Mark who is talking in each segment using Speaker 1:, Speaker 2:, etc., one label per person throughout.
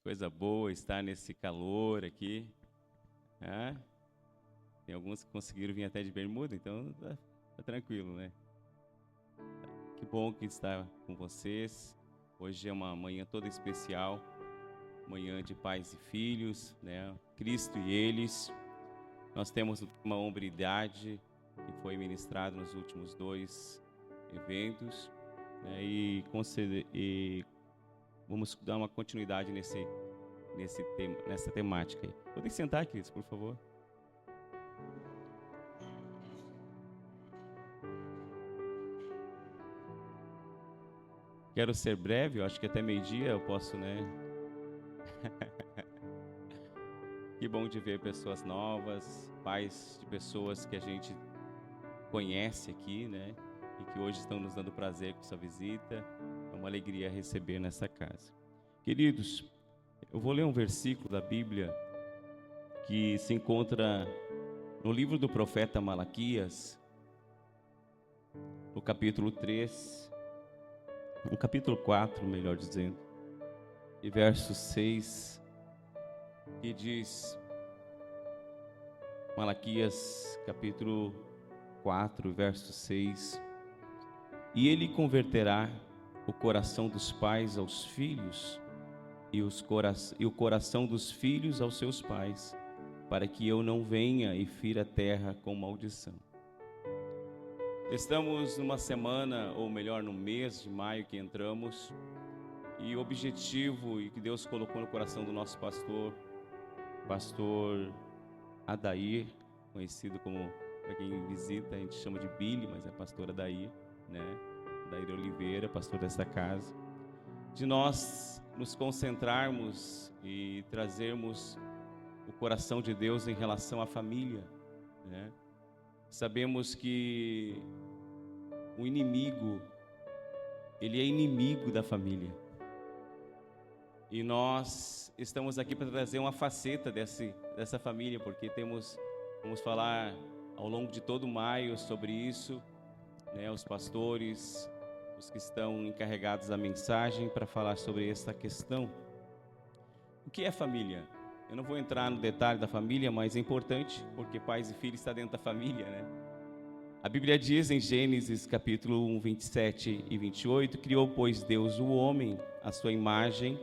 Speaker 1: Coisa boa estar nesse calor aqui. Tem alguns que conseguiram vir até de bermuda, então tá tranquilo, né? Que bom que está com vocês. Hoje é uma manhã toda especial, manhã de pais e filhos, né? Cristo e eles. Nós temos uma hombridade que foi ministrado nos últimos 2 eventos, né? E vamos dar uma continuidade nessa temática aí. Podem sentar, queridos, por favor. Quero ser breve, eu acho que até meio-dia eu posso, né? Que bom de ver pessoas novas, pais de pessoas que a gente conhece aqui, né? E que hoje estão nos dando prazer com sua visita. É uma alegria receber nessa casa. Queridos, eu vou ler um versículo da Bíblia que se encontra no livro do profeta Malaquias, no capítulo 3, no capítulo 4, melhor dizendo, e verso 6, que diz, Malaquias, capítulo 4, verso 6, e ele converterá o coração dos pais aos filhos e o coração dos filhos aos seus pais, para que eu não venha e fira a terra com maldição. Estamos numa semana, ou melhor, no mês de maio que entramos, e o objetivo e que Deus colocou no coração do nosso pastor Adair, conhecido como, para quem visita, a gente chama de Billy, mas é pastor Adair, né? Adair Oliveira, pastor dessa casa, de nós nos concentrarmos e trazermos o coração de Deus em relação à família, né? Sabemos que o inimigo, ele é inimigo da família. E nós estamos aqui para trazer uma faceta dessa família, porque vamos falar ao longo de todo maio sobre isso, né? Os pastores, os que estão encarregados da mensagem para falar sobre essa questão. O que é família? Eu não vou entrar no detalhe da família, mas é importante, porque pais e filhos estão dentro da família, né? A Bíblia diz em Gênesis capítulo 1, 27 e 28, criou, pois, Deus o homem, à sua imagem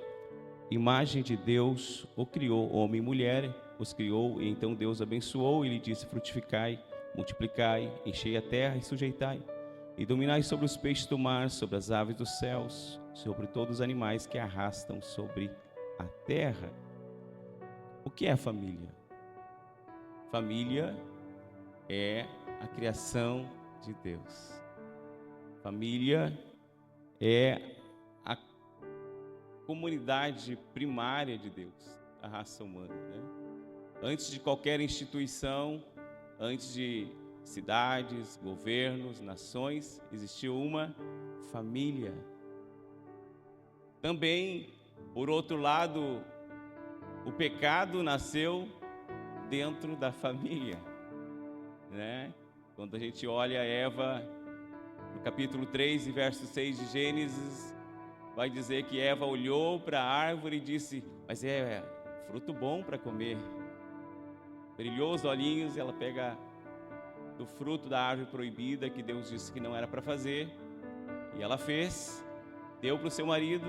Speaker 1: de Deus o criou, homem e mulher, os criou, e então Deus abençoou e lhe disse, frutificai, multiplicai, enchei a terra e sujeitai, e dominai sobre os peixes do mar, sobre as aves dos céus, sobre todos os animais que arrastam sobre a terra. O que é a família? Família é a criação de Deus. Família é a comunidade primária de Deus, a raça humana, né? Antes de qualquer instituição, antes de cidades, governos, nações, existiu uma família. Também, por outro lado, o pecado nasceu dentro da família, né? Quando a gente olha Eva, no capítulo 3 e verso 6 de Gênesis, vai dizer que Eva olhou para a árvore e disse, mas é fruto bom para comer. Brilhou os olhinhos e ela pega do fruto da árvore proibida, que Deus disse que não era para fazer, e ela fez, deu para o seu marido,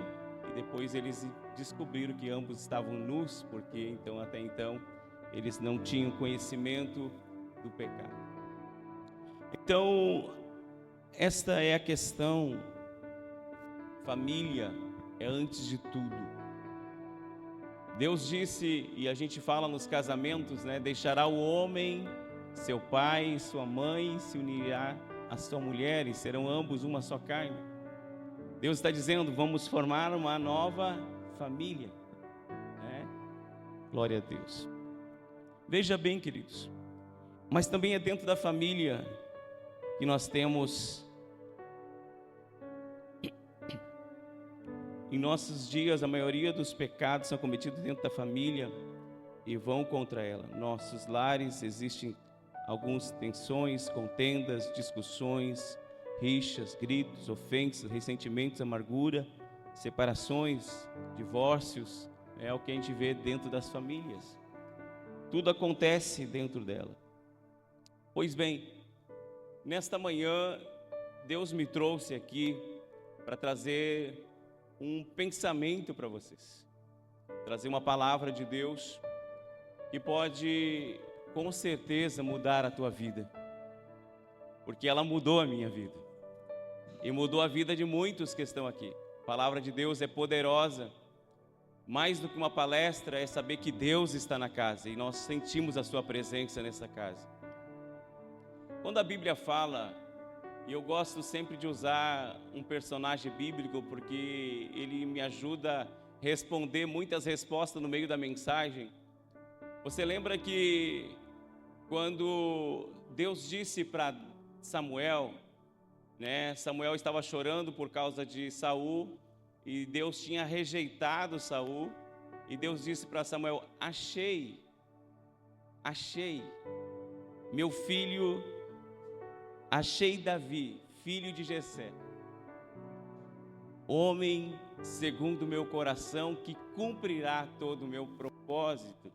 Speaker 1: e depois eles descobriram que ambos estavam nus, porque então, até então, eles não tinham conhecimento do pecado. Então, esta é a questão. Família é antes de tudo. Deus disse, e a gente fala nos casamentos, né? Deixará o homem, seu pai, sua mãe, se unirá à sua mulher, e serão ambos uma só carne. Deus está dizendo, vamos formar uma nova família, né? Glória a Deus. Veja bem, queridos, mas também é dentro da família que nós temos, em nossos dias, a maioria dos pecados são cometidos dentro da família e vão contra ela. Nossos lares existem algumas tensões, contendas, discussões, rixas, gritos, ofensas, ressentimentos, amargura, separações, divórcios, é o que a gente vê dentro das famílias. Tudo acontece dentro dela. Pois bem, nesta manhã, Deus me trouxe aqui para trazer um pensamento para vocês. Trazer uma palavra de Deus que pode, com certeza, mudar a tua vida. Porque ela mudou a minha vida. E mudou a vida de muitos que estão aqui. A palavra de Deus é poderosa. Mais do que uma palestra, é saber que Deus está na casa. E nós sentimos a sua presença nessa casa. Quando a Bíblia fala, e eu gosto sempre de usar um personagem bíblico, porque ele me ajuda a responder muitas respostas no meio da mensagem. Você lembra que quando Deus disse para Samuel, né, Samuel estava chorando por causa de Saul, e Deus tinha rejeitado Saul, e Deus disse para Samuel: achei meu filho, achei Davi, filho de Jessé, homem segundo o meu coração, que cumprirá todo o meu propósito.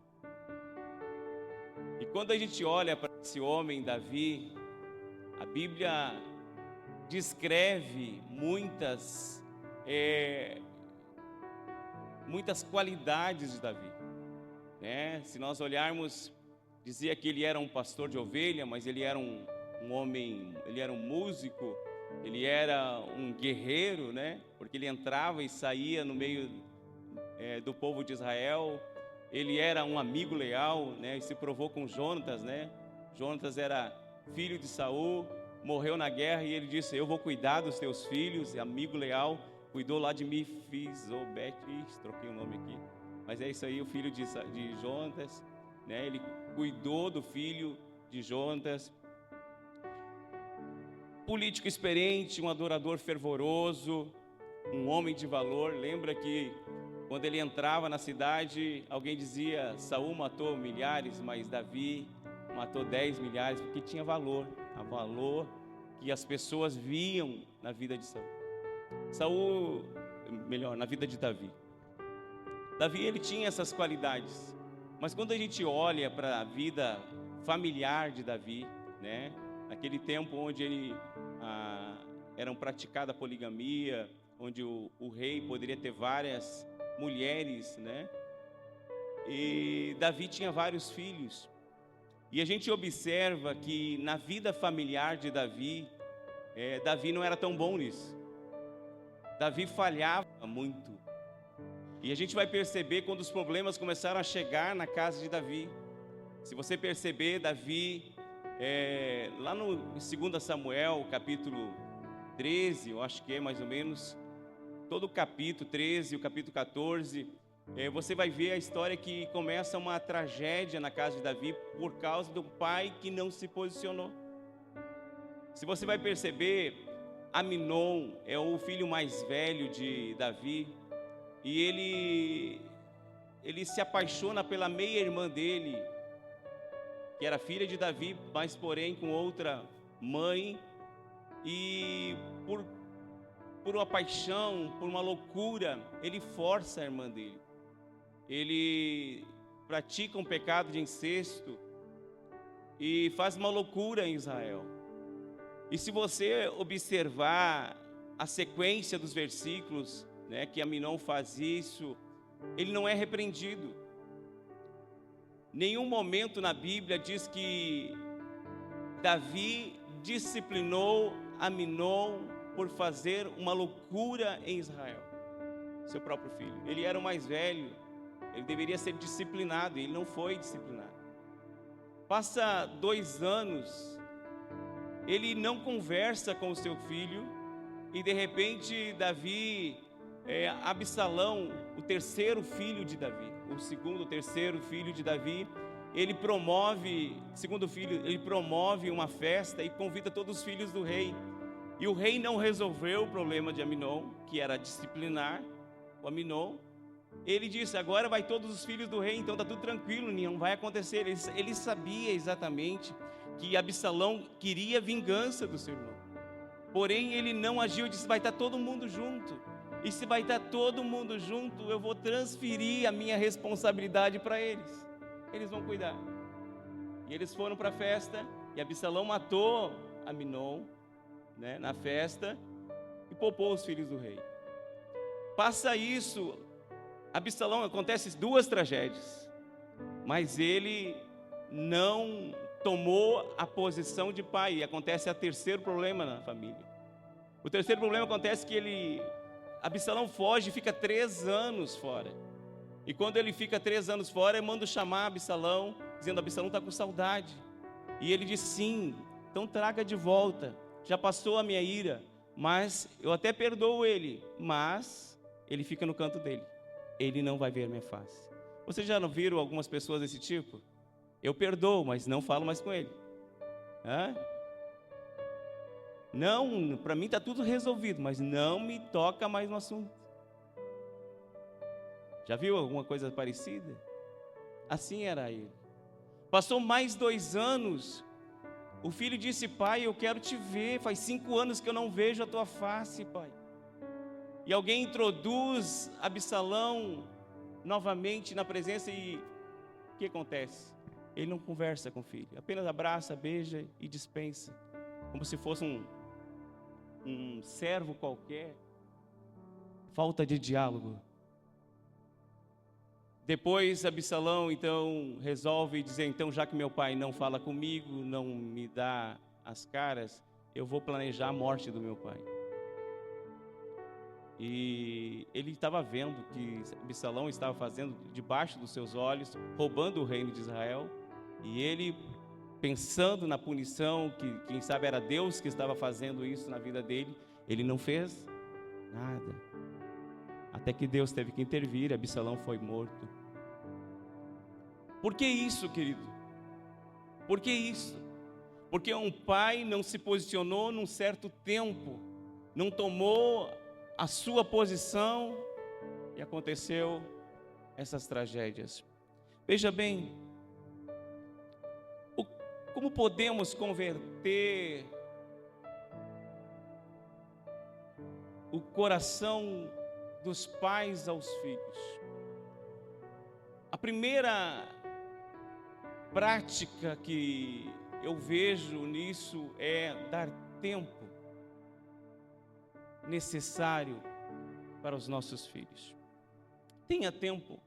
Speaker 1: E quando a gente olha para esse homem Davi, a Bíblia descreve muitas qualidades de Davi, né? Se nós olharmos, dizia que ele era um pastor de ovelha, mas ele era um homem, ele era um músico, ele era um guerreiro, né? Porque ele entrava e saía no meio do povo de Israel. Ele era um amigo leal, né? E se provou com Jonatas, né? Jonatas era filho de Saul, morreu na guerra, e ele disse: eu vou cuidar dos teus filhos. E amigo leal, cuidou lá de Mefisobete, troquei o nome aqui, mas é isso aí, o filho de Jonatas, né? Ele cuidou do filho de Jonatas. Político experiente, um adorador fervoroso, um homem de valor. Lembra que quando ele entrava na cidade, alguém dizia: Saul matou milhares, mas Davi matou 10 milhares, porque tinha valor, a valor que as pessoas viam na vida de na vida de Davi. Davi, ele tinha essas qualidades, mas quando a gente olha para a vida familiar de Davi, né? Naquele tempo onde era praticada a poligamia, onde o rei poderia ter várias mulheres, né? E Davi tinha vários filhos. E a gente observa que na vida familiar de Davi, Davi não era tão bom nisso. Davi falhava muito. E a gente vai perceber quando os problemas começaram a chegar na casa de Davi. Se você perceber, Davi, lá no 2 Samuel, capítulo 13, eu acho que é mais ou menos, todo o capítulo 13 e o capítulo 14, você vai ver a história que começa uma tragédia na casa de Davi por causa do pai que não se posicionou. Se você vai perceber, Aminon é o filho mais velho de Davi, e ele se apaixona pela meia-irmã dele, que era filha de Davi, mas porém com outra mãe, e por uma paixão, por uma loucura, ele força a irmã dele. Ele pratica um pecado de incesto e faz uma loucura em Israel. E se você observar a sequência dos versículos, né, que Aminon faz isso, ele não é repreendido. Nenhum momento na Bíblia diz que Davi disciplinou Aminon por fazer uma loucura em Israel, seu próprio filho. Ele era o mais velho, ele deveria ser disciplinado, e ele não foi disciplinado. Passa 2 anos, ele não conversa com o seu filho, e de repente Davi, Absalão, o terceiro filho de Davi, o terceiro filho de Davi, ele promove uma festa e convida todos os filhos do rei. E o rei não resolveu o problema de Aminon, que era disciplinar o Aminon. Ele disse: agora vai todos os filhos do rei, então está tudo tranquilo, não vai acontecer. Ele sabia exatamente que Absalão queria vingança do seu irmão. Porém, ele não agiu e disse: vai estar todo mundo junto. E se vai estar todo mundo junto, eu vou transferir a minha responsabilidade para eles. Eles vão cuidar. E eles foram para a festa, e Absalão matou Aminon, né, na festa, e poupou os filhos do rei. Passa isso, Absalão, acontece 2 tragédias, mas ele não tomou a posição de pai, e acontece o 3º problema na família. O 3º problema acontece que Absalão foge e fica 3 anos fora. E quando ele fica 3 anos fora, eu mando chamar Absalão, dizendo: Absalão está com saudade. E ele diz: sim, então traga de volta, já passou a minha ira, mas eu até perdoo ele, mas ele fica no canto dele, ele não vai ver minha face. Vocês já não viram algumas pessoas desse tipo? Eu perdoo, mas não falo mais com ele. Não, para mim está tudo resolvido, mas não me toca mais no assunto. Já viu alguma coisa parecida? Assim era ele. Passou mais 2 anos, o filho disse: pai, eu quero te ver, faz 5 anos que eu não vejo a tua face, pai. E alguém introduz Absalão novamente na presença, e o que acontece? Ele não conversa com o filho, apenas abraça, beija e dispensa, como se fosse um servo qualquer. Falta de diálogo. Depois Absalão então resolve dizer: então, já que meu pai não fala comigo, não me dá as caras, eu vou planejar a morte do meu pai. E ele estava vendo que Absalão estava fazendo debaixo dos seus olhos, roubando o reino de Israel, e ele, pensando na punição, que quem sabe era Deus que estava fazendo isso na vida dele, ele não fez nada. Até que Deus teve que intervir, Absalão foi morto. Por que isso, querido? Por que isso? Porque um pai não se posicionou num certo tempo, não tomou a sua posição, e aconteceu essas tragédias. Veja bem, como podemos converter o coração dos pais aos filhos? A primeira prática que eu vejo nisso é dar tempo necessário para os nossos filhos. Tenha tempo.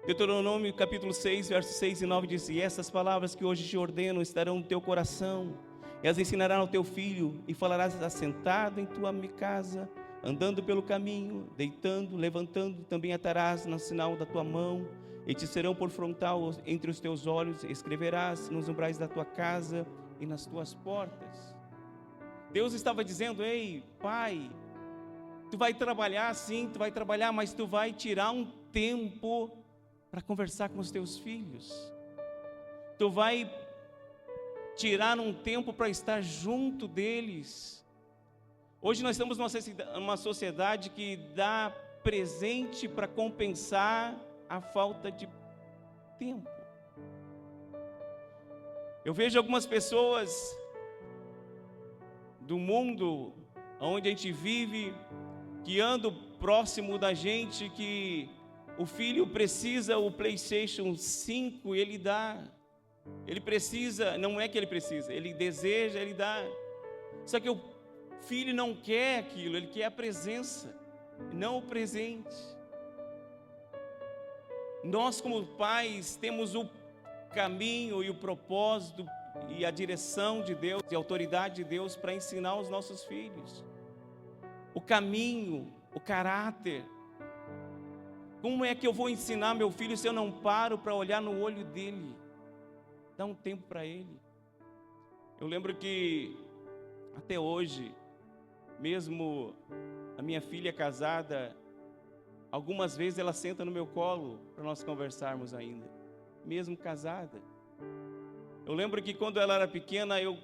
Speaker 1: Deuteronômio capítulo 6, versos 6 e 9 diz: e essas palavras que hoje te ordeno estarão no teu coração, e as ensinarás ao teu filho, e falarás assentado em tua casa, andando pelo caminho, deitando, levantando, também atarás no sinal da tua mão, e te serão por frontal entre os teus olhos, escreverás nos umbrais da tua casa e nas tuas portas. Deus estava dizendo: ei, pai, tu vai trabalhar sim, tu vai trabalhar, mas tu vai tirar um tempo para conversar com os teus filhos. Tu vai tirar um tempo para estar junto deles. Hoje nós estamos numa sociedade que dá presente para compensar a falta de tempo. Eu vejo algumas pessoas do mundo onde a gente vive, que andam próximo da gente, que o filho precisa o PlayStation 5, ele dá. Ele precisa, não é que ele precisa, ele deseja, ele dá. Só que o filho não quer aquilo, ele quer a presença, não o presente. Nós, como pais, temos o caminho e o propósito e a direção de Deus e a autoridade de Deus para ensinar os nossos filhos o caminho, o caráter. Como é que eu vou ensinar meu filho se eu não paro para olhar no olho dele? Dá um tempo para ele. Eu lembro que até hoje, mesmo a minha filha casada, algumas vezes ela senta no meu colo para nós conversarmos ainda, mesmo casada. Eu lembro que quando ela era pequena, eu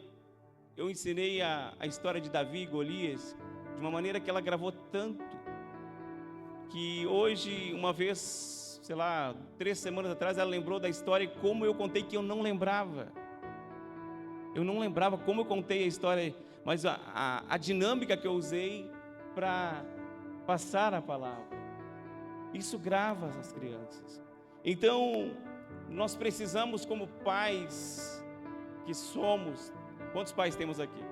Speaker 1: ensinei a história de Davi e Golias de uma maneira que ela gravou tanto, que hoje, uma vez, 3 semanas atrás, ela lembrou da história, como eu contei, que eu não lembrava. Eu não lembrava como eu contei a história, mas a dinâmica que eu usei para passar a palavra. Isso grava as crianças. Então, nós precisamos, como pais que somos, quantos pais temos aqui?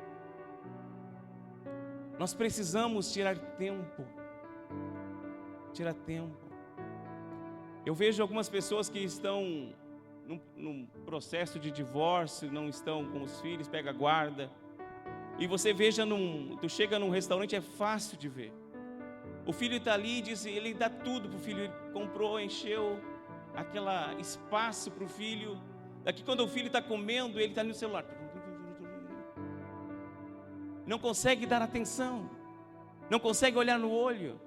Speaker 1: Nós precisamos tirar tempo. Tirar tempo. Eu vejo algumas pessoas que estão num processo de divórcio, não estão com os filhos, pega a guarda. E você veja, tu chega num restaurante, é fácil de ver. O filho está ali e diz, ele dá tudo para o filho, ele comprou, encheu aquele espaço para o filho. Daqui quando o filho está comendo, ele está no celular. Não consegue dar atenção, não consegue olhar no olho.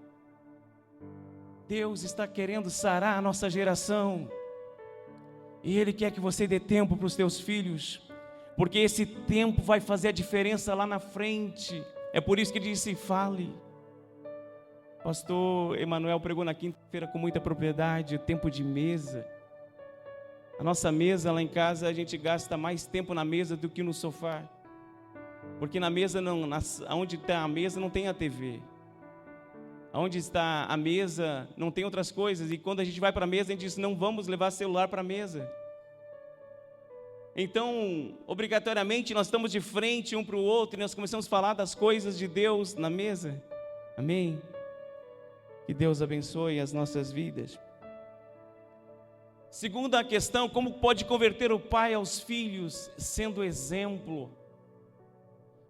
Speaker 1: Deus está querendo sarar a nossa geração. E Ele quer que você dê tempo para os teus filhos, porque esse tempo vai fazer a diferença lá na frente. É por isso que Ele disse, fale. Pastor Emanuel pregou na quinta-feira com muita propriedade, o tempo de mesa. A nossa mesa lá em casa, a gente gasta mais tempo na mesa do que no sofá. Porque na mesa, onde está a mesa não tem a TV. Onde está a mesa não tem outras coisas. E quando a gente vai para a mesa, a gente diz, não vamos levar celular para a mesa. Então, obrigatoriamente, nós estamos de frente um para o outro e nós começamos a falar das coisas de Deus na mesa. Amém? Que Deus abençoe as nossas vidas. Segunda questão, como pode converter o pai aos filhos, sendo exemplo?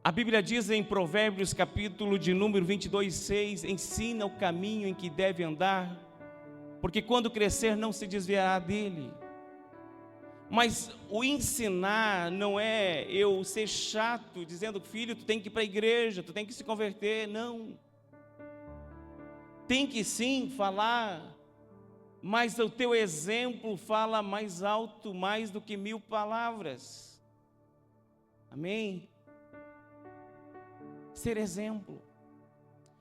Speaker 1: A Bíblia diz em Provérbios, capítulo de número 22:6, ensina o caminho em que deve andar, porque quando crescer não se desviará dele. Mas o ensinar não é eu ser chato, dizendo, filho, tu tem que ir para a igreja, tu tem que se converter, não. Tem que sim falar, mas o teu exemplo fala mais alto, mais do que 1000 palavras. Amém? Ser exemplo.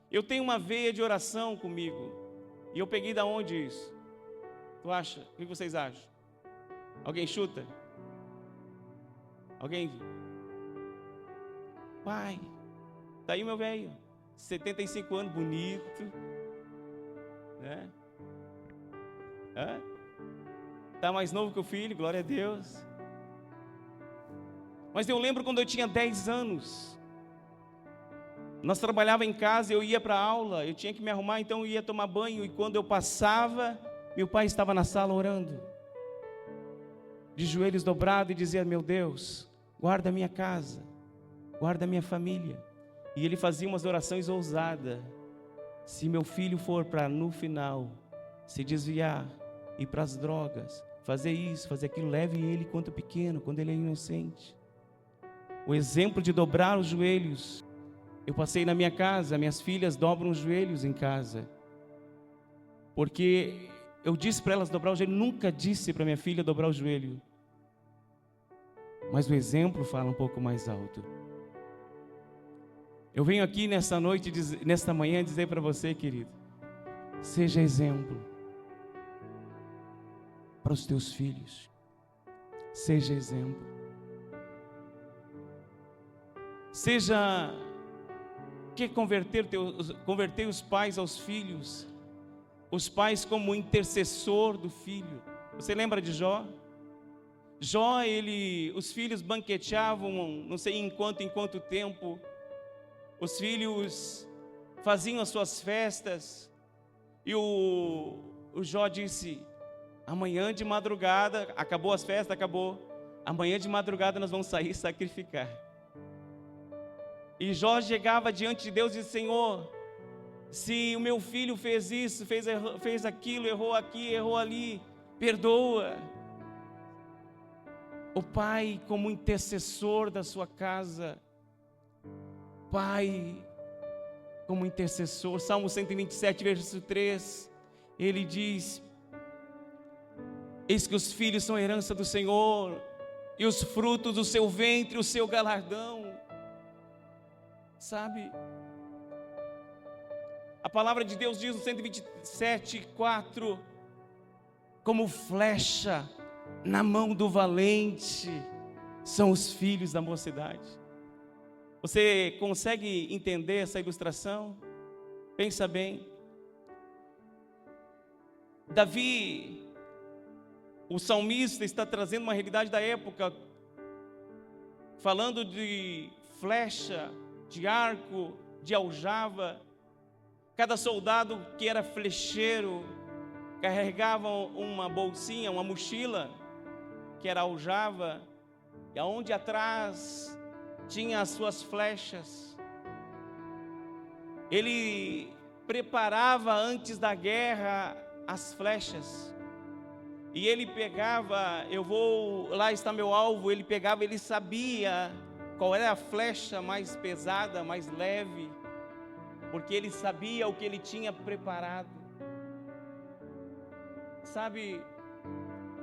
Speaker 1: Eu tenho uma veia de oração comigo, e eu peguei da onde isso? Tu acha? O que vocês acham? Alguém chuta? Alguém? Pai, tá aí meu velho, 75 anos, bonito, né? Tá mais novo que o filho, glória a Deus. Mas eu lembro quando eu tinha 10 anos, nós trabalhávamos em casa, eu ia para a aula, eu tinha que me arrumar, então eu ia tomar banho, e quando eu passava, meu pai estava na sala orando, de joelhos dobrados, e dizia, meu Deus, guarda a minha casa, guarda a minha família. E ele fazia umas orações ousadas. Se meu filho for para no final se desviar, ir para as drogas, fazer isso, fazer aquilo, leve ele quando pequeno, quando ele é inocente. O exemplo de dobrar os joelhos, eu passei na minha casa, minhas filhas dobram os joelhos em casa, porque eu disse para elas dobrar o joelho, nunca disse para minha filha dobrar o joelho, mas o exemplo fala um pouco mais alto. Eu venho aqui nesta noite, nesta manhã, dizer para você, querido, seja exemplo para os teus filhos, seja exemplo, seja que converter os pais aos filhos, os pais como intercessor do filho. Você lembra de Jó? Jó, os filhos banqueteavam, não sei em quanto tempo, os filhos faziam as suas festas, e o Jó disse, amanhã de madrugada, acabou as festas, amanhã de madrugada nós vamos sair e sacrificar. E Jó chegava diante de Deus e disse, Senhor, se o meu filho fez isso, fez aquilo, errou aqui, errou ali, perdoa. O pai como intercessor da sua casa, pai como intercessor. Salmo 127, versículo 3, ele diz, eis que os filhos são herança do Senhor, e os frutos do seu ventre, o seu galardão. Sabe? A palavra de Deus diz no 127, 4, como flecha na mão do valente são os filhos da mocidade. Você consegue entender essa ilustração? Pensa bem. Davi, o salmista, está trazendo uma realidade da época, falando de flecha, de arco, de aljava. Cada soldado que era flecheiro carregava uma bolsinha, uma mochila, que era aljava, e aonde atrás tinha as suas flechas. Ele preparava antes da guerra as flechas, e ele pegava, lá está meu alvo, ele pegava, ele sabia qual era a flecha mais pesada, mais leve, porque ele sabia o que ele tinha preparado. Sabe,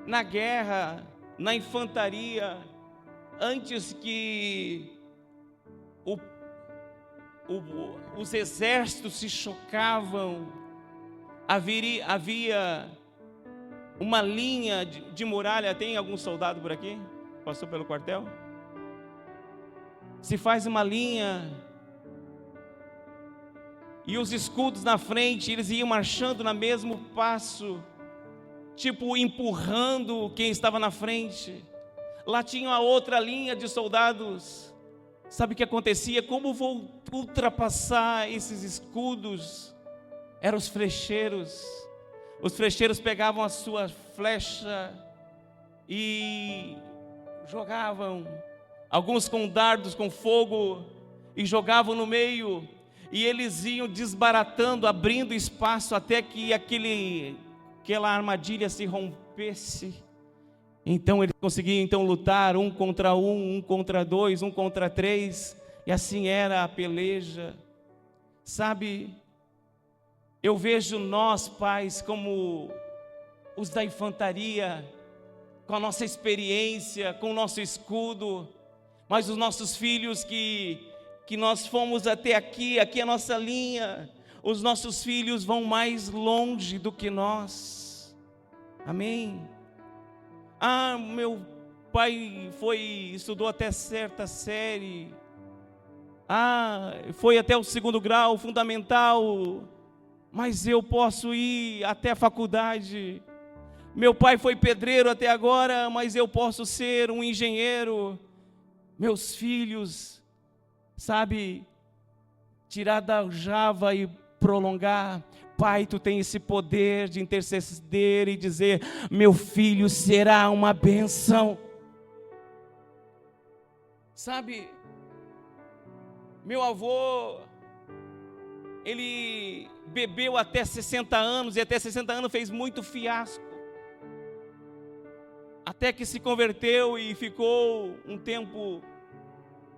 Speaker 1: na guerra, na infantaria, antes que os exércitos se chocavam, havia uma linha de muralha. Tem algum soldado por aqui? Passou pelo quartel? Se faz uma linha, e os escudos na frente, eles iam marchando no mesmo passo, tipo empurrando quem estava na frente. Lá tinha uma outra linha de soldados. Sabe o que acontecia? Como vou ultrapassar esses escudos? Eram os flecheiros. Os flecheiros pegavam a sua flecha e jogavam, alguns com dardos, com fogo, e jogavam no meio, e eles iam desbaratando, abrindo espaço até que aquela armadilha se rompesse. Então eles conseguiam lutar um contra dois, um contra três, e assim era a peleja. Sabe, eu vejo nós, pais, como os da infantaria, com a nossa experiência, com o nosso escudo, mas os nossos filhos que nós fomos até aqui é a nossa linha, os nossos filhos vão mais longe do que nós. Amém? Meu pai estudou até certa série, foi até o 2º grau, fundamental, mas eu posso ir até a faculdade. Meu pai foi pedreiro até agora, mas eu posso ser um engenheiro. Meus filhos, sabe, tirar da aljava e prolongar. Pai, tu tem esse poder de interceder e dizer: meu filho será uma bênção. Sabe, meu avô, ele bebeu até 60 anos, e até 60 anos fez muito fiasco, até que se converteu e ficou um tempo,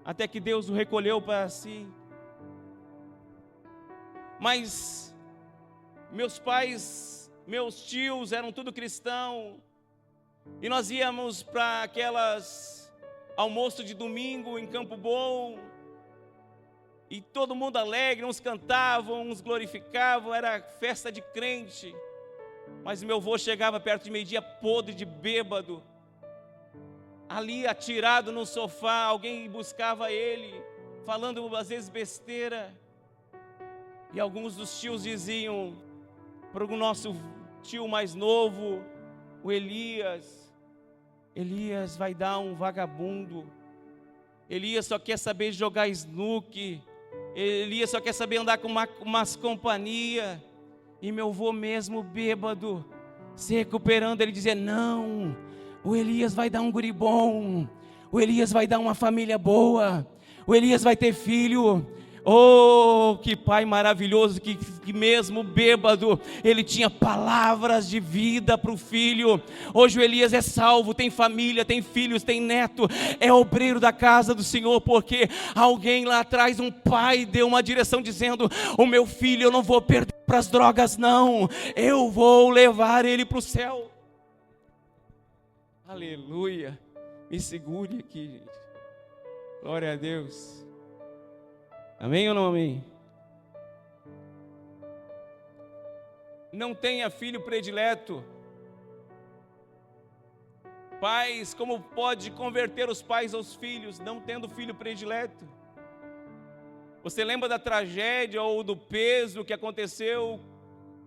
Speaker 1: até que Deus o recolheu para si. Mas meus pais, meus tios eram tudo cristão, e nós íamos para aquelas almoço de domingo em Campo Bom, e todo mundo alegre, uns cantavam, uns glorificavam, era festa de crente. Mas meu avô chegava perto de meio-dia podre de bêbado, ali atirado no sofá, alguém buscava ele, falando às vezes besteira, e alguns dos tios diziam para o nosso tio mais novo, o Elias vai dar um vagabundo, Elias só quer saber jogar snook, Elias só quer saber andar com umas companhias. E meu avô mesmo bêbado, se recuperando, ele dizia: não, o Elias vai dar um guri bom, o Elias vai dar uma família boa, o Elias vai ter filho. Oh, que pai maravilhoso, que mesmo bêbado, ele tinha palavras de vida para o filho. Hoje o Elias é salvo, tem família, tem filhos, tem neto, é obreiro da casa do Senhor, porque alguém lá atrás, um pai, deu uma direção dizendo: o meu filho eu não vou perder para as drogas não, eu vou levar ele para o céu. Aleluia. Me segure aqui, gente. Glória a Deus. Amém ou não amém? Não tenha filho predileto. Pais, como pode converter os pais aos filhos, não tendo filho predileto? Você lembra da tragédia ou do peso que aconteceu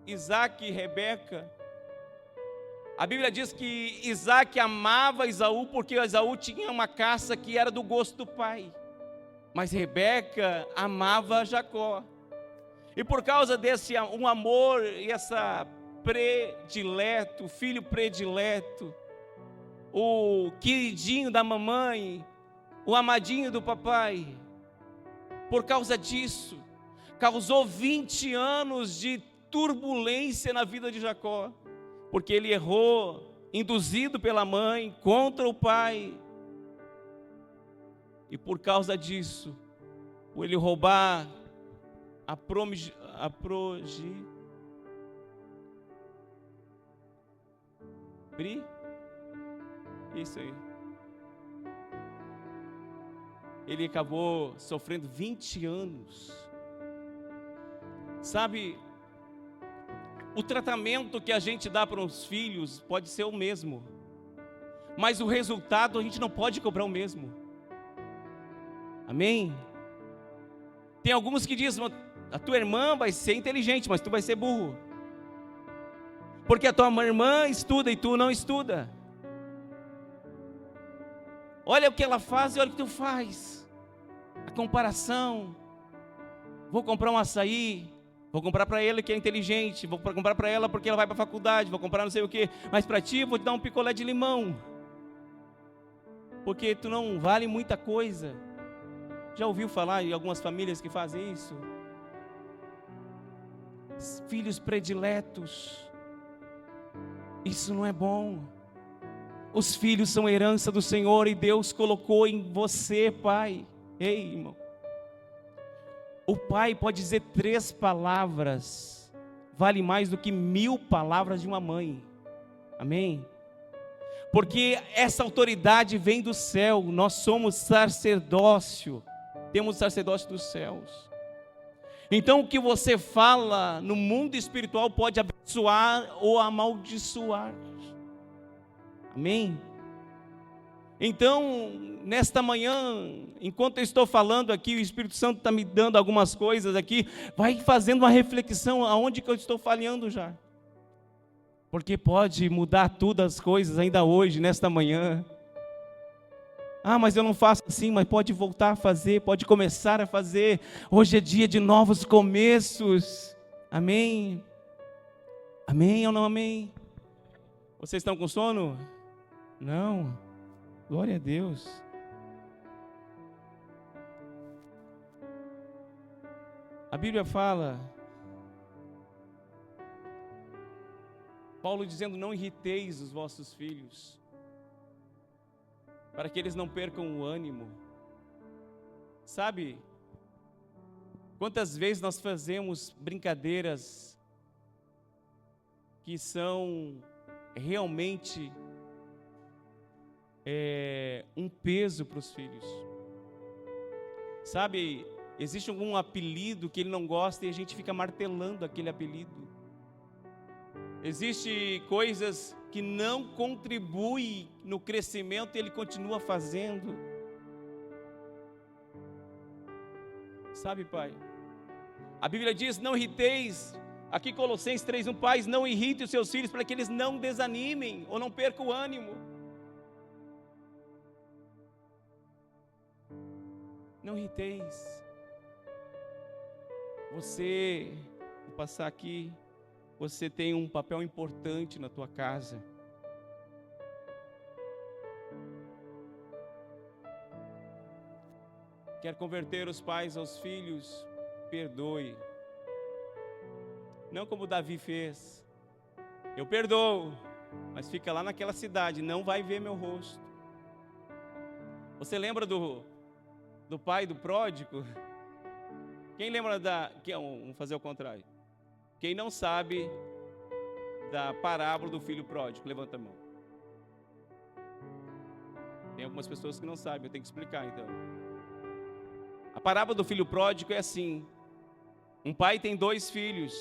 Speaker 1: Isaac e Rebeca? A Bíblia diz que Isaac amava Esaú porque Esaú tinha uma caça que era do gosto do pai. Mas Rebeca amava Jacó. E por causa desse um amor e essa predileto, filho predileto, o queridinho da mamãe, o amadinho do papai, por causa disso, causou 20 anos de turbulência na vida de Jacó, porque ele errou, induzido pela mãe, contra o pai, e por causa disso, por ele roubar isso aí, ele acabou sofrendo 20 anos, sabe? O tratamento que a gente dá para os filhos pode ser o mesmo, mas o resultado a gente não pode cobrar o mesmo. Amém? Tem alguns que dizem, a tua irmã vai ser inteligente, mas tu vai ser burro, porque a tua irmã estuda e tu não estuda. Olha o que ela faz e olha o que tu faz. A comparação. Vou comprar um açaí, vou comprar para ele que é inteligente, vou comprar para ela porque ela vai para a faculdade, vou comprar não sei o que, mas para ti vou te dar um picolé de limão, porque tu não vale muita coisa. Já ouviu falar em algumas famílias que fazem isso? Filhos prediletos. Isso não é bom. Os filhos são herança do Senhor e Deus colocou em você, pai. Ei, irmão. O pai pode dizer 3 palavras, vale mais do que 1000 palavras de uma mãe. Amém? Porque essa autoridade vem do céu, nós somos sacerdócio, temos sacerdócio dos céus. Então o que você fala no mundo espiritual pode abençoar ou amaldiçoar. Amém? Então, nesta manhã, enquanto eu estou falando aqui, o Espírito Santo está me dando algumas coisas aqui, vai fazendo uma reflexão aonde que eu estou falhando já. Porque pode mudar tudo as coisas ainda hoje, nesta manhã. Ah, mas eu não faço assim, mas pode voltar a fazer, pode começar a fazer. Hoje é dia de novos começos. Amém? Amém ou não amém? Vocês estão com sono? Não. Glória a Deus. A Bíblia fala, Paulo dizendo, não irriteis os vossos filhos, para que eles não percam o ânimo. Sabe, quantas vezes nós fazemos brincadeiras que são realmente um peso para os filhos. Sabe, existe algum apelido que ele não gosta e a gente fica martelando aquele apelido. Existem coisas que não contribuem no crescimento e ele continua fazendo. Sabe, pai? A Bíblia diz, não irriteis. Aqui Colossenses 3:1, pais, não irritem os seus filhos para que eles não desanimem ou não percam o ânimo. Não irriteis. Você, vou passar aqui, você tem um papel importante na tua casa. Quer converter os pais aos filhos? Perdoe. Não como Davi fez. Eu perdoo, mas fica lá naquela cidade, não vai ver meu rosto. Você lembra do pai do pródigo? Quem lembra vamos fazer o contrário. Quem não sabe da parábola do filho pródigo, levanta a mão. Tem algumas pessoas que não sabem, eu tenho que explicar então. A parábola do filho pródigo é assim: um pai tem 2 filhos.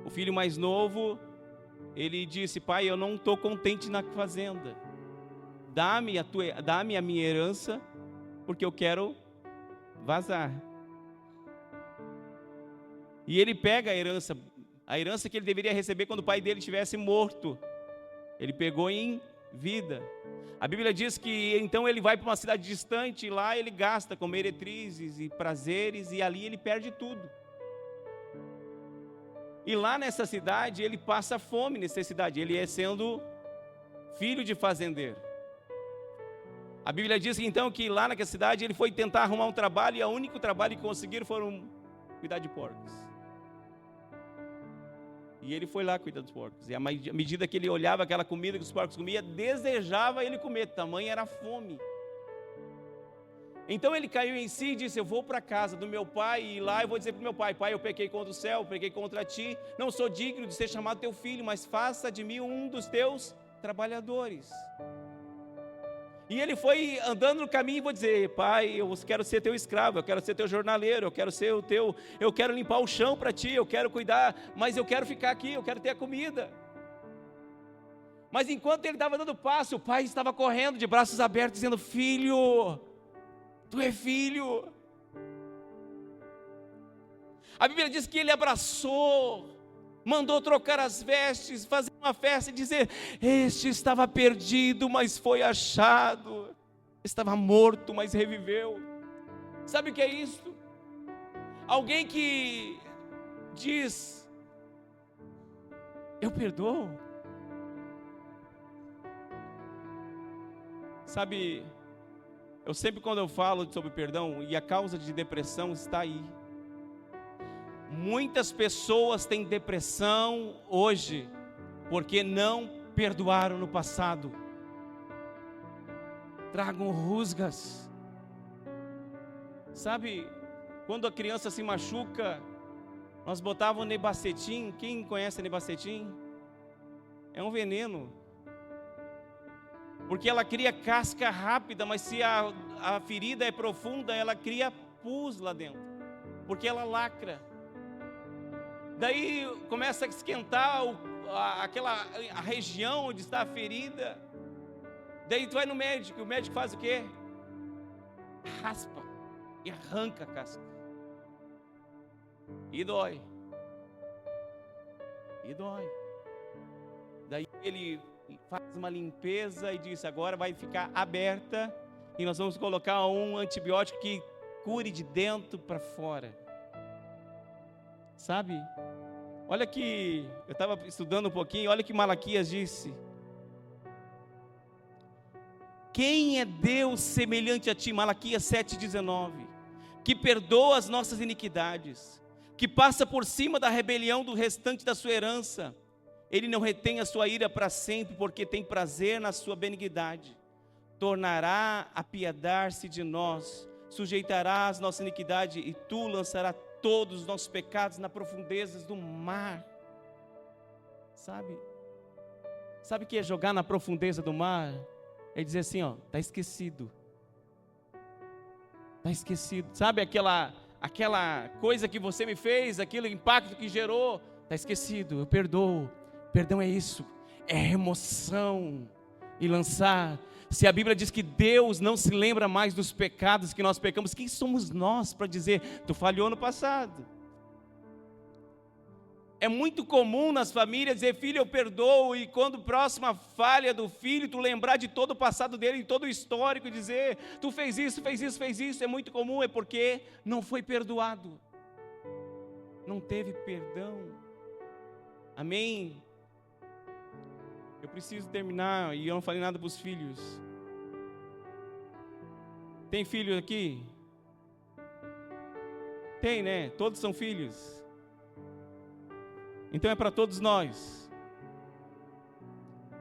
Speaker 1: O filho mais novo, ele disse, pai, eu não estou contente na fazenda. Dá-me a minha herança, porque eu quero vazar. E ele pega a herança que ele deveria receber quando o pai dele estivesse morto. Ele pegou em vida. A Bíblia diz que então ele vai para uma cidade distante, e lá ele gasta com meretrizes e prazeres, e ali ele perde tudo. E lá nessa cidade ele passa fome, necessidade. Ele é sendo filho de fazendeiro. A Bíblia diz então que lá naquela cidade ele foi tentar arrumar um trabalho, e o único trabalho que conseguiram foram cuidar de porcos. E ele foi lá cuidar dos porcos. E à medida que ele olhava aquela comida que os porcos comiam, desejava ele comer, tamanha era a fome. Então ele caiu em si e disse: eu vou para a casa do meu pai, e lá eu vou dizer para o meu pai: pai, eu pequei contra o céu, pequei contra ti, não sou digno de ser chamado teu filho, mas faça de mim um dos teus trabalhadores. E ele foi andando no caminho e vou dizer: pai, eu quero ser teu escravo, eu quero ser teu jornaleiro, eu quero ser eu quero limpar o chão para ti, eu quero cuidar, mas eu quero ficar aqui, eu quero ter a comida. Mas enquanto ele estava dando passo, o pai estava correndo de braços abertos, dizendo: filho, tu é filho. A Bíblia diz que ele abraçou, mandou trocar as vestes, fazer uma festa e dizer: este estava perdido, mas foi achado, estava morto, mas reviveu. Sabe o que é isso? Alguém que diz: eu perdoo. Sabe, eu sempre, quando eu falo sobre perdão, e a causa de depressão está aí. Muitas pessoas têm depressão hoje porque não perdoaram no passado. Tragam rusgas. Sabe, quando a criança se machuca, nós botávamos nebacetim. Quem conhece nebacetim? É um veneno. Porque ela cria casca rápida, mas se a ferida é profunda, ela cria pus lá dentro, porque ela lacra. Daí começa a esquentar a região onde está a ferida. Daí tu vai no médico, e o médico faz o quê? Raspa e arranca a casca. E dói. E dói. Daí ele faz uma limpeza e diz: agora vai ficar aberta e nós vamos colocar um antibiótico que cure de dentro para fora. Sabe? Olha que eu estava estudando um pouquinho, olha que Malaquias disse: quem é Deus semelhante a ti? Malaquias 7,19, que perdoa as nossas iniquidades, que passa por cima da rebelião do restante da sua herança. Ele não retém a sua ira para sempre, porque tem prazer na sua benignidade. Tornará a apiedar-se de nós, sujeitará as nossas iniquidades, e tu lançarás todos os nossos pecados nas profundezas do mar. Sabe? Sabe o que é jogar na profundeza do mar? É dizer assim, ó, está esquecido. Está esquecido. Sabe aquela coisa que você me fez, aquele impacto que gerou? Está esquecido, eu perdoo. Perdão é isso, é remoção e lançar. Se a Bíblia diz que Deus não se lembra mais dos pecados que nós pecamos, quem somos nós para dizer: tu falhou no passado? É muito comum nas famílias dizer: filho, eu perdoo, e quando próxima falha do filho, tu lembrar de todo o passado dele, de todo o histórico, e dizer: tu fez isso, fez isso, fez isso. É muito comum, é porque não foi perdoado, não teve perdão. Amém? Eu preciso terminar, e eu não falei nada para os filhos. Tem filho aqui? Tem, né? Todos são filhos. Então é para todos nós.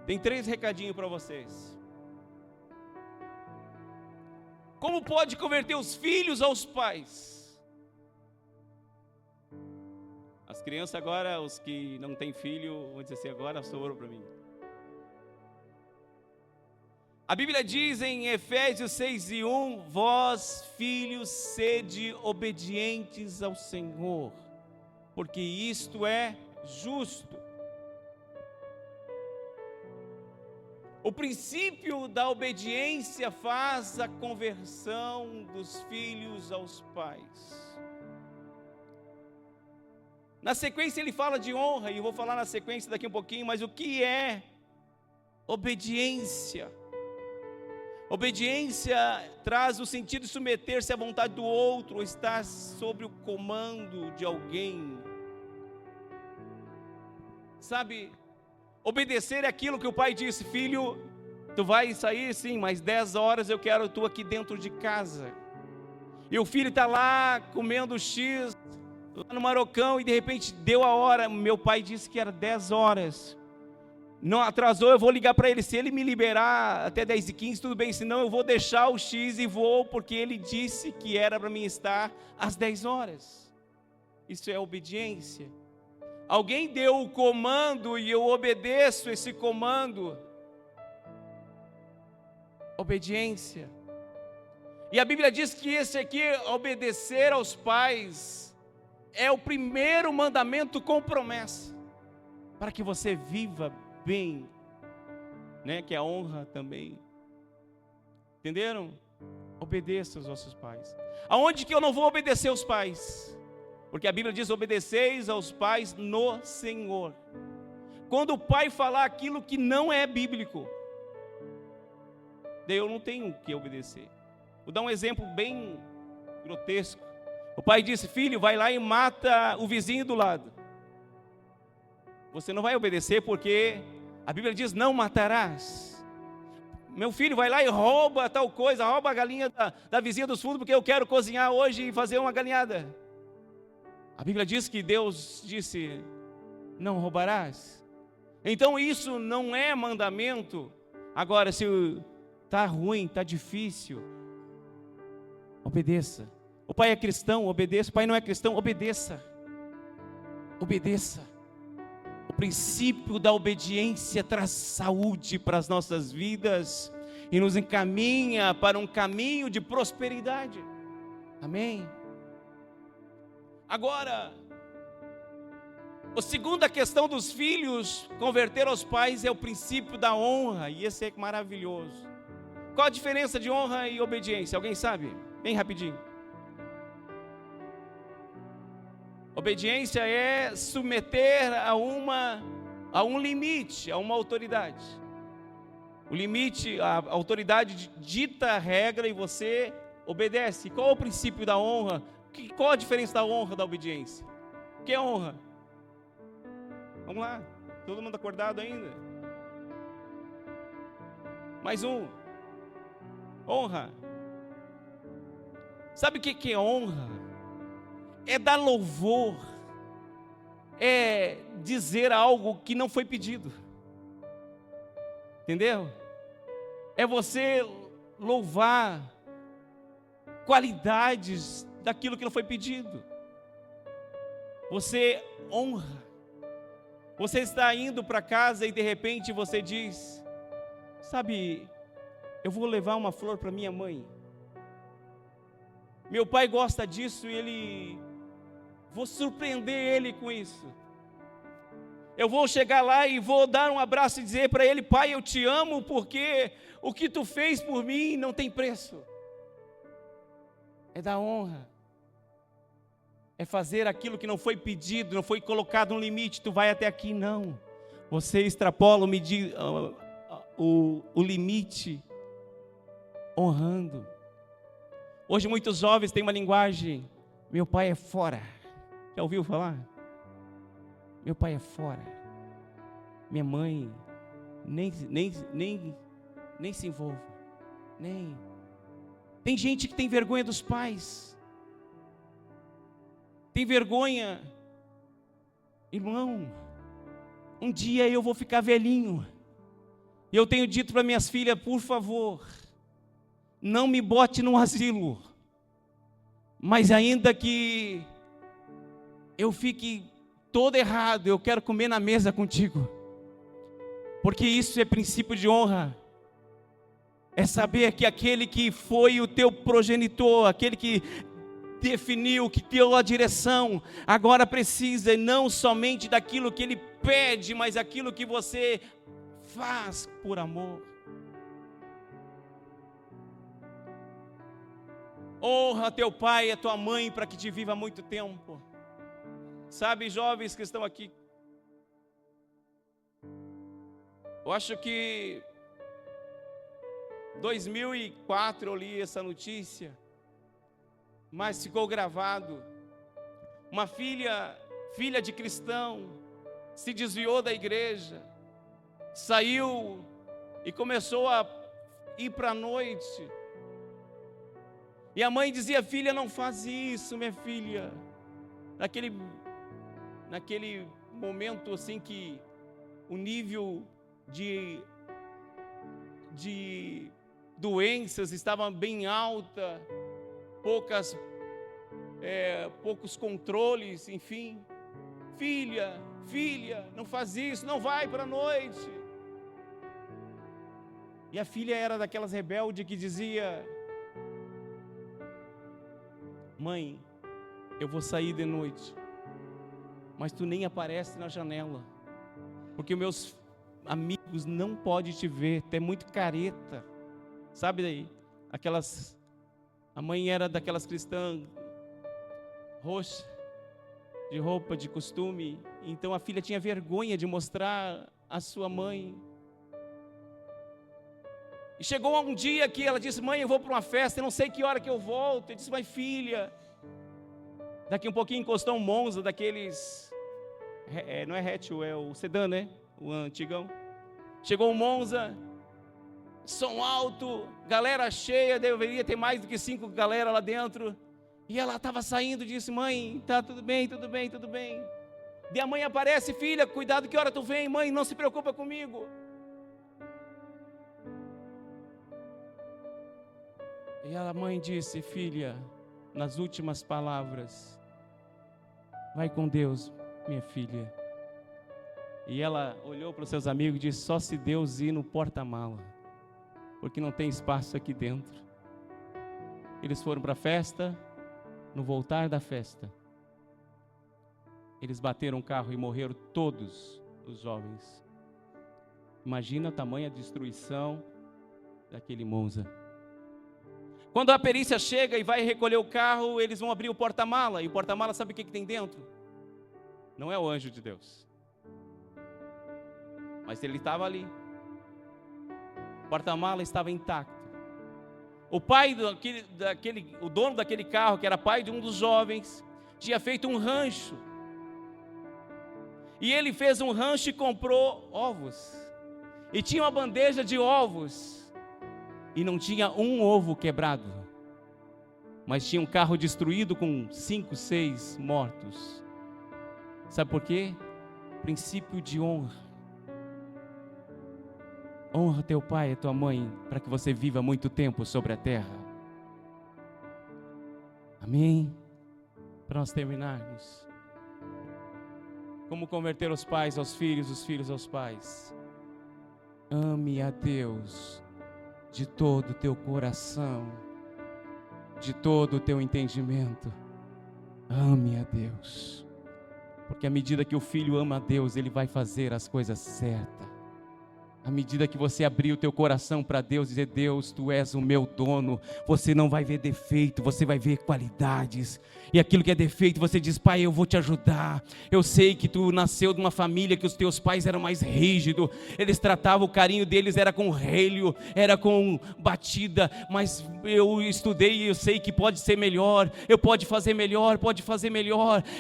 Speaker 1: Tem 3 recadinhos para vocês. Como pode converter os filhos aos pais? As crianças agora, os que não têm filho, vão dizer assim: agora sobrou para mim. A Bíblia diz em Efésios 6:1: vós, filhos, sede obedientes ao Senhor, porque isto é justo. O princípio da obediência faz a conversão dos filhos aos pais. Na sequência ele fala de honra, e eu vou falar na sequência daqui um pouquinho, mas o que é Obediência. Obediência traz o sentido de submeter-se à vontade do outro, ou estar sob o comando de alguém. Sabe, obedecer é aquilo que o pai disse: filho, tu vai sair sim, mas 10 horas eu quero tu aqui dentro de casa. E o filho está lá comendo X, lá no Marocão, e de repente deu a hora. Meu pai disse que era 10 horas. Não atrasou, eu vou ligar para ele. Se ele me liberar até 10h15, tudo bem. Senão eu vou deixar o X e vou, porque ele disse que era para mim estar às 10 horas. Isso é obediência. Alguém deu o comando e eu obedeço esse comando. Obediência. E a Bíblia diz que esse aqui, obedecer aos pais, é o primeiro mandamento com promessa, para que você viva bem, né? Que é a honra também. Entenderam? Obedeça aos vossos pais. Aonde que eu não vou obedecer aos pais? Porque a Bíblia diz: obedeceis aos pais no Senhor. Quando o pai falar aquilo que não é bíblico, daí eu não tenho que obedecer. Vou dar um exemplo bem grotesco. O pai disse: filho, vai lá e mata o vizinho do lado. Você não vai obedecer, porque a Bíblia diz: não matarás. Meu filho, vai lá e rouba tal coisa, rouba a galinha da vizinha dos fundos, porque eu quero cozinhar hoje e fazer uma galinhada. A Bíblia diz que Deus disse: não roubarás. Então isso não é mandamento. Agora, se está ruim, está difícil, obedeça. O pai é cristão, obedeça. O pai não é cristão, obedeça. Obedeça. O princípio da obediência traz saúde para as nossas vidas e nos encaminha para um caminho de prosperidade. Amém? Agora, a segunda questão dos filhos converter aos pais é o princípio da honra, e esse é maravilhoso. Qual a diferença de honra e obediência? Alguém sabe? Bem rapidinho. Obediência é submeter a um limite, a uma autoridade. O limite, a autoridade dita a regra e você obedece. Qual é o princípio da honra? Qual a diferença da honra e da obediência? O que é honra? Vamos lá, todo mundo acordado ainda? Mais um. Honra. Sabe o que é honra? É dar louvor, é dizer algo que não foi pedido. Entendeu? É você louvar qualidades daquilo que não foi pedido. Você honra. Você está indo para casa e de repente você diz: sabe, eu vou levar uma flor para minha mãe. Meu pai gosta disso e vou surpreender ele com isso. Eu vou chegar lá e vou dar um abraço e dizer para ele: pai, eu te amo porque o que tu fez por mim não tem preço. É dar honra. É fazer aquilo que não foi pedido, não foi colocado um limite. Tu vai até aqui, não. Você extrapola o limite honrando. Hoje muitos jovens têm uma linguagem: meu pai é fora. Já ouviu falar? Meu pai é fora. Minha mãe nem se envolva. Nem. Tem gente que tem vergonha dos pais. Tem vergonha. Irmão, um dia eu vou ficar velhinho. E eu tenho dito para minhas filhas: por favor, não me bote num asilo. Mas ainda que eu fique todo errado, eu quero comer na mesa contigo. Porque isso é princípio de honra. É saber que aquele que foi o teu progenitor, aquele que definiu, que deu a direção, agora precisa não somente daquilo que ele pede, mas aquilo que você faz por amor. Honra teu pai e a tua mãe para que te viva muito tempo. Sabe, jovens que estão aqui, Eu acho que 2004 eu li essa notícia, mas ficou gravado. Uma filha de cristão, se desviou da igreja, saiu e começou a ir para a noite. E a mãe dizia: filha, não faz isso, minha filha. Naquele momento assim que o nível de doenças estava bem alta, poucos controles, enfim. Filha, não faz isso, não vai para a noite. E a filha era daquelas rebeldes que dizia: mãe, eu vou sair de noite, mas tu nem aparece na janela, porque meus amigos não podem te ver, tu é muito careta. Sabe daí? A mãe era daquelas cristãs roxa, de roupa, de costume. Então a filha tinha vergonha de mostrar a sua mãe. E chegou um dia que ela disse: mãe, eu vou para uma festa, eu não sei que hora que eu volto. Eu disse: mas filha, daqui um pouquinho encostou um Monza daqueles, não é hatch, é o sedã, né? O antigão. Chegou um Monza, som alto, galera cheia, deveria ter mais do que 5 galera lá dentro. E ela estava saindo e disse: mãe, tá tudo bem. E a mãe aparece: filha, cuidado, que hora tu vem? Mãe, não se preocupa comigo. E a mãe disse: filha, nas últimas palavras, vai com Deus, minha filha. E ela olhou para os seus amigos e disse: só se Deus ir no porta-mala, porque não tem espaço aqui dentro. Eles foram para a festa. No voltar da festa, eles bateram o carro e morreram todos os jovens. Imagina a tamanha destruição daquele Monza. Quando a perícia chega e vai recolher o carro, eles vão abrir o porta-mala. E o porta-mala, sabe o que tem dentro? Não é o anjo de Deus, mas ele estava ali. O porta-mala estava intacto. O pai o dono daquele carro, que era pai de um dos jovens, tinha feito um rancho. E ele fez um rancho e comprou ovos. E tinha uma bandeja de ovos. E não tinha um ovo quebrado. Mas tinha um carro destruído com 5, 6 mortos. Sabe por quê? Princípio de honra. Honra teu pai e tua mãe, para que você viva muito tempo sobre a terra. Amém? Para nós terminarmos. Como converter os pais aos filhos, os filhos aos pais? Ame a Deus de todo o teu coração, de todo o teu entendimento. Ame a Deus, porque à medida que o filho ama a Deus, ele vai fazer as coisas certas. À medida que você abrir o teu coração para Deus, dizer: Deus, tu és o meu dono, você não vai ver defeito, você vai ver qualidades. E aquilo que é defeito, você diz: pai, eu vou te ajudar. Eu sei que tu nasceu de uma família que os teus pais eram mais rígidos, eles tratavam, o carinho deles era com relho, era com batida, mas eu estudei e eu sei que pode ser melhor, eu pode fazer melhor,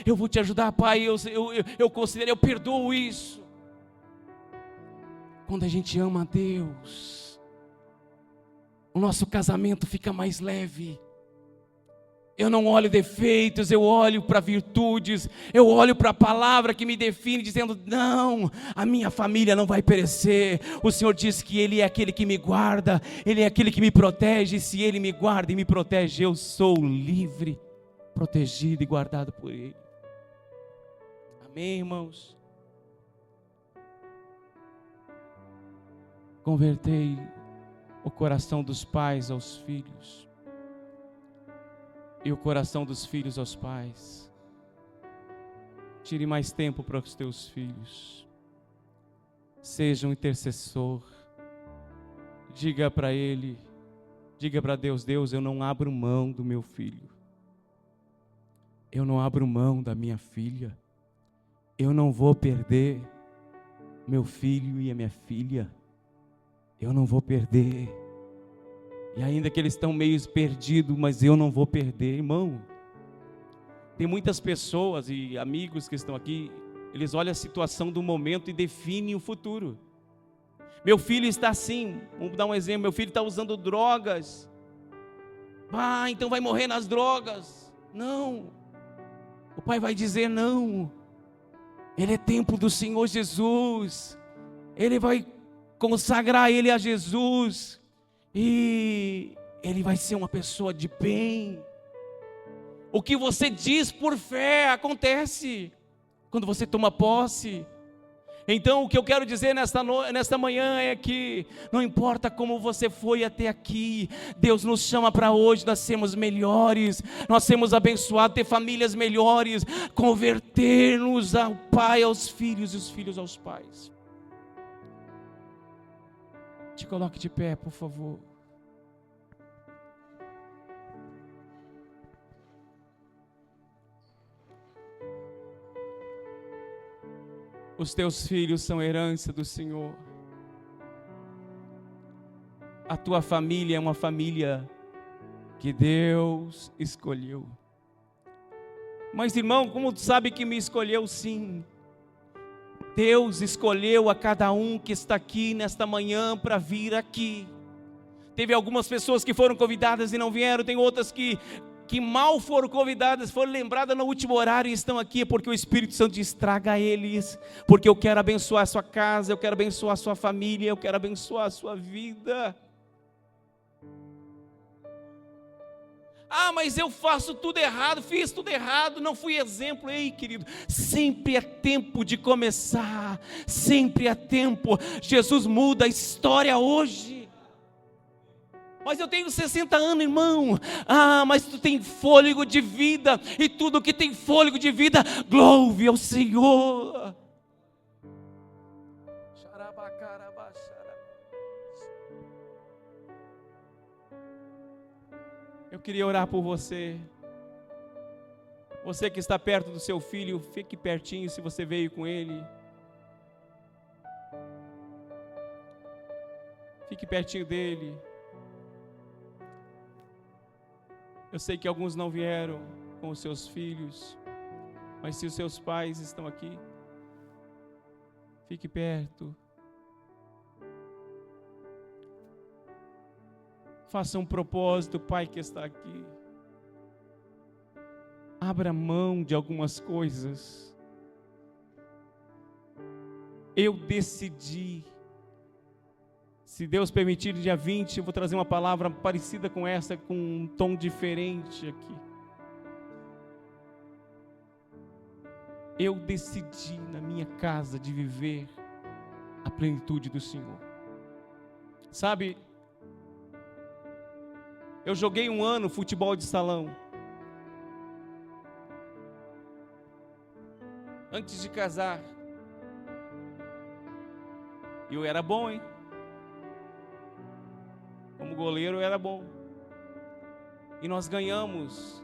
Speaker 1: eu vou te ajudar, pai, eu considero, eu perdoo isso. Quando a gente ama a Deus, o nosso casamento fica mais leve. Eu não olho defeitos, eu olho para virtudes, eu olho para a palavra que me define, dizendo: não, a minha família não vai perecer. O Senhor diz que Ele é aquele que me guarda, Ele é aquele que me protege. E se Ele me guarda e me protege, eu sou livre, protegido e guardado por Ele. Amém, irmãos? Convertei o coração dos pais aos filhos e o coração dos filhos aos pais. Tire mais tempo para os teus filhos. Seja um intercessor. Diga para ele, diga para Deus: Deus, eu não abro mão do meu filho. Eu não abro mão da minha filha. Eu não vou perder. meu filho e a minha filha, eu não vou perder. E ainda que eles estão meio perdidos, mas eu não vou perder, irmão. Tem muitas pessoas e amigos que estão aqui, eles olham a situação do momento e definem o futuro. Meu filho está assim, vamos dar um exemplo, meu filho está usando drogas. Então vai morrer nas drogas. Não. O pai vai dizer não. Ele é templo do Senhor Jesus. Ele vai consagrar ele a Jesus. E ele vai ser uma pessoa de bem. O que você diz por fé acontece quando você toma posse. Então o que eu quero dizer nesta manhã é que não importa como você foi até aqui, Deus nos chama para hoje nós sermos melhores, nós sermos abençoados, ter famílias melhores, converter-nos ao Pai aos filhos e os filhos aos pais. Te coloque de pé, por favor. Os teus filhos são herança do Senhor. A tua família é uma família que Deus escolheu. Mas irmão, como tu sabe que me escolheu? Sim. Deus escolheu a cada um que está aqui nesta manhã para vir aqui. Teve algumas pessoas que foram convidadas e não vieram, tem outras que mal foram convidadas, foram lembradas no último horário e estão aqui, porque o Espírito Santo estraga eles, porque eu quero abençoar a sua casa, eu quero abençoar a sua família, eu quero abençoar a sua vida. Mas eu faço tudo errado, fiz tudo errado, não fui exemplo. Ei, querido, sempre é tempo de começar, sempre é tempo. Jesus muda a história hoje. Mas eu tenho 60 anos, irmão. Mas tu tem fôlego de vida, e tudo que tem fôlego de vida, louve ao Senhor. Eu queria orar por você. Você que está perto do seu filho, fique pertinho se você veio com ele. Fique pertinho dele. Eu sei que alguns não vieram com os seus filhos, mas se os seus pais estão aqui, fique perto. Faça um propósito, pai que está aqui. Abra mão de algumas coisas. Eu decidi. Se Deus permitir, dia 20, eu vou trazer uma palavra parecida com essa, com um tom diferente aqui. Eu decidi na minha casa de viver a plenitude do Senhor. Sabe, eu joguei um ano futebol de salão. Antes de casar. E eu era bom, hein? Como goleiro eu era bom. E nós ganhamos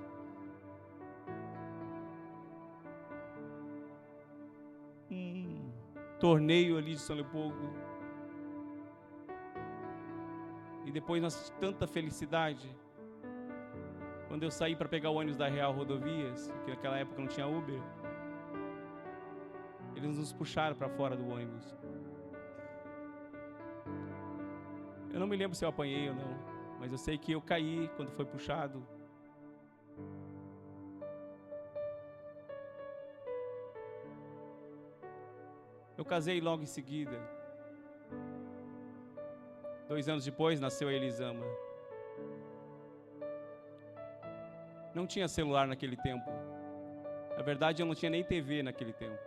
Speaker 1: um torneio ali de São Leopoldo. E depois nós tivemos tanta felicidade. Quando eu saí para pegar o ônibus da Real Rodovias, que naquela época não tinha Uber, eles nos puxaram para fora do ônibus. Eu não me lembro se eu apanhei ou não, mas eu sei que eu caí quando foi puxado. Eu casei logo em seguida. 2 anos depois nasceu a Elisama. Não tinha celular naquele tempo. Na verdade, eu não tinha nem TV naquele tempo.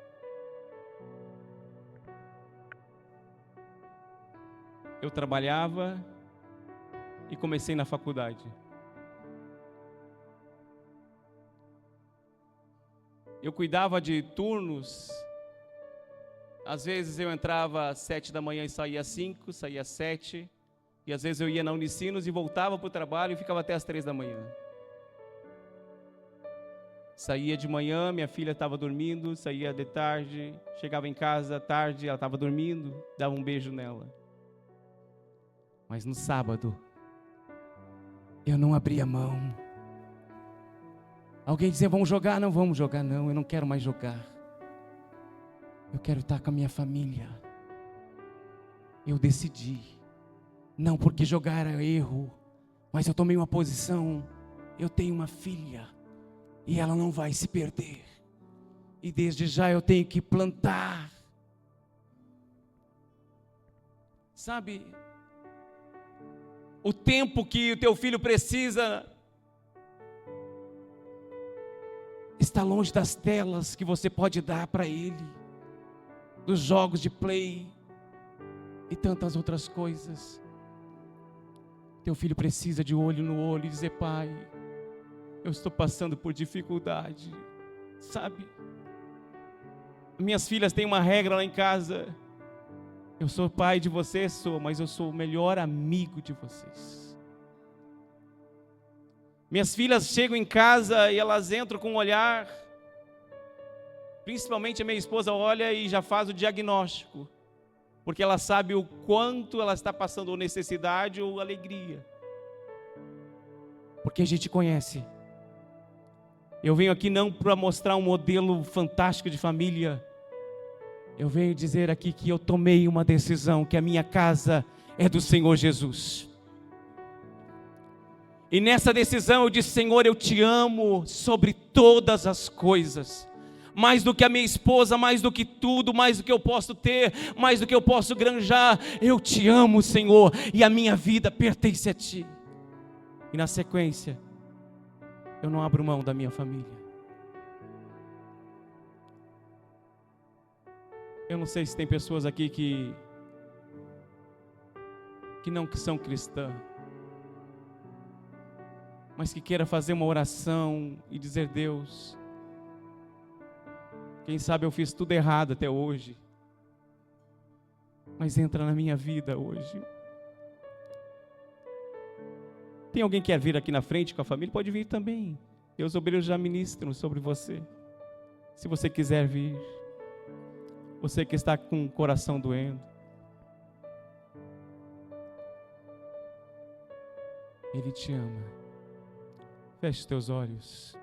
Speaker 1: Eu trabalhava e comecei na faculdade. Eu cuidava de turnos. Às vezes eu entrava às 7 da manhã e saía às 5, saía às 7. E às vezes eu ia na Unicinos e voltava para o trabalho e ficava até às 3 da manhã. Saía de manhã, minha filha estava dormindo, saía de tarde, chegava em casa tarde, ela estava dormindo, dava um beijo nela. Mas no sábado, eu não abria mão. Alguém dizia, vamos jogar? Não vamos jogar não, eu não quero mais jogar. Eu quero estar com a minha família. Eu decidi, não porque jogar era erro, mas eu tomei uma posição, eu tenho uma filha, e ela não vai se perder. E desde já eu tenho que plantar. Sabe, o tempo que o teu filho precisa está longe das telas que você pode dar para ele, dos jogos de play e tantas outras coisas. Teu filho precisa de olho no olho e dizer, pai, eu estou passando por dificuldade, sabe? Minhas filhas têm uma regra lá em casa, eu sou pai de vocês, mas eu sou o melhor amigo de vocês. Minhas filhas chegam em casa e elas entram com um olhar, principalmente a minha esposa olha e já faz o diagnóstico, porque ela sabe o quanto ela está passando ou necessidade ou alegria, porque a gente conhece. Eu venho aqui não para mostrar um modelo fantástico de família, eu venho dizer aqui que eu tomei uma decisão, que a minha casa é do Senhor Jesus. E nessa decisão eu disse, Senhor, eu te amo sobre todas as coisas, mais do que a minha esposa, mais do que tudo, mais do que eu posso ter, mais do que eu posso granjar, eu te amo, Senhor, e a minha vida pertence a ti. E na sequência, eu não abro mão da minha família. Eu não sei se tem pessoas aqui que não são cristãs, mas que queira fazer uma oração e dizer, Deus, quem sabe eu fiz tudo errado até hoje, mas entra na minha vida hoje. Tem alguém que quer vir aqui na frente com a família? Pode vir também. Os obreiros já ministram sobre você. Se você quiser vir. Você que está com o coração doendo. Ele te ama. Feche os teus olhos.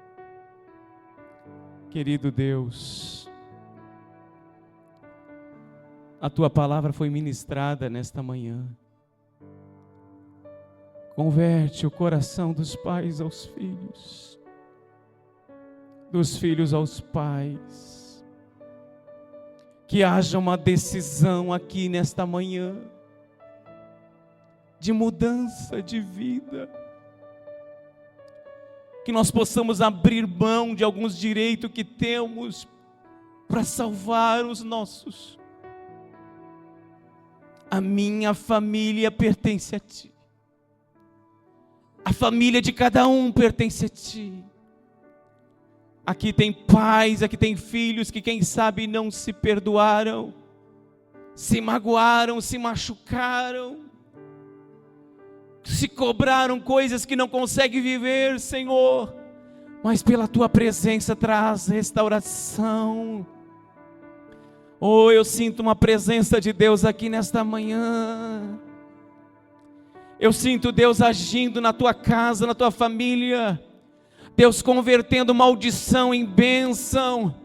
Speaker 1: Querido Deus, a tua palavra foi ministrada nesta manhã. Converte o coração dos pais aos filhos, dos filhos aos pais. Que haja uma decisão aqui nesta manhã, de mudança de vida. Que nós possamos abrir mão de alguns direitos que temos para salvar os nossos. A minha família pertence a ti. A família de cada um pertence a ti. Aqui tem pais, aqui tem filhos que quem sabe não se perdoaram, se magoaram, se machucaram, se cobraram coisas que não conseguem viver, Senhor, mas pela tua presença traz restauração. Oh, eu sinto uma presença de Deus aqui nesta manhã. Eu sinto Deus agindo na tua casa, na tua família. Deus convertendo maldição em bênção.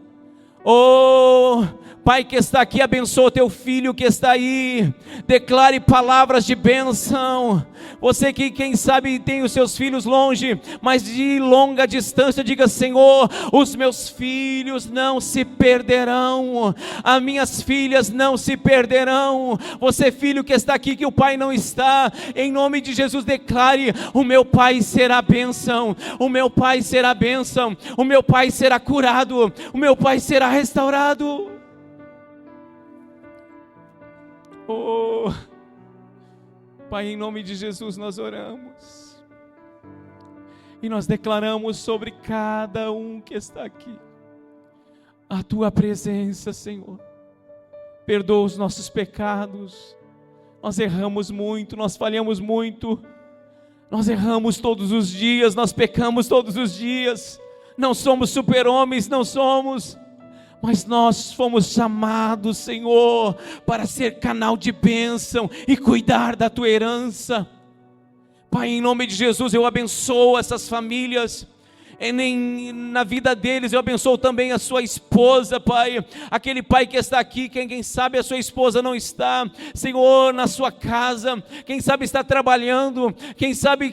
Speaker 1: Oh, Pai que está aqui, abençoa o teu filho que está aí. Declare palavras de bênção. Você que quem sabe tem os seus filhos longe, mas de longa distância, diga, Senhor, os meus filhos não se perderão. As minhas filhas não se perderão. Você filho que está aqui, que o pai não está, em nome de Jesus declare, o meu pai será bênção. O meu pai será bênção. O meu pai será curado. O meu pai será restaurado. Oh, Pai, em nome de Jesus nós oramos e nós declaramos sobre cada um que está aqui a tua presença, Senhor. Perdoa os nossos pecados. Nós erramos muito, nós falhamos muito, nós erramos todos os dias, nós pecamos todos os dias.
Speaker 2: Não somos super-homens, não somos, mas nós fomos chamados, Senhor, para ser canal de bênção e cuidar da tua herança. Pai, em nome de Jesus, eu abençoo essas famílias. Na vida deles, eu abençoo também a sua esposa, Pai, aquele pai que está aqui, quem sabe a sua esposa não está, Senhor, na sua casa, quem sabe está trabalhando, quem sabe,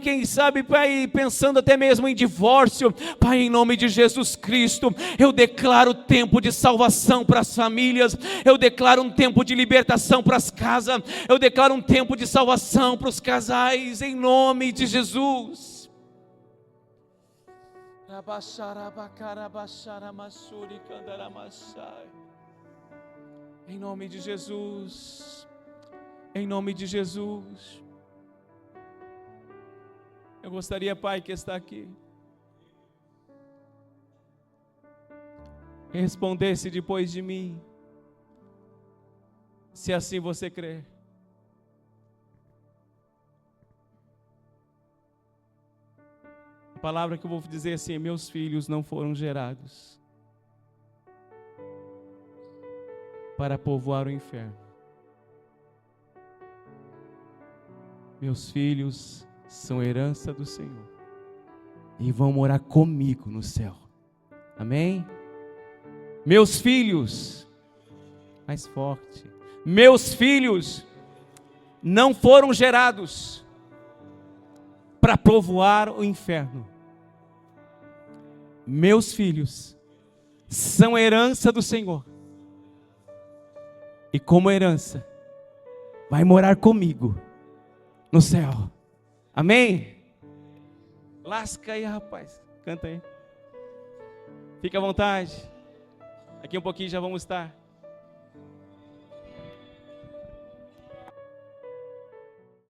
Speaker 2: Pai, pensando até mesmo em divórcio. Pai, em nome de Jesus Cristo, eu declaro tempo de salvação para as famílias, eu declaro um tempo de libertação para as casas, eu declaro um tempo de salvação para os casais, em nome de Jesus. Em nome de Jesus, em nome de Jesus. Eu gostaria, Pai, que está aqui, respondesse depois de mim, se assim você crer. A palavra que eu vou dizer assim: meus filhos não foram gerados para povoar o inferno. Meus filhos são herança do Senhor e vão morar comigo no céu. Amém? Meus filhos, mais forte, meus filhos não foram gerados para povoar o inferno. Meus filhos são herança do Senhor e como herança vai morar comigo no céu. Amém? Lasca aí, rapaz, canta aí, fica à vontade, daqui um pouquinho já vamos estar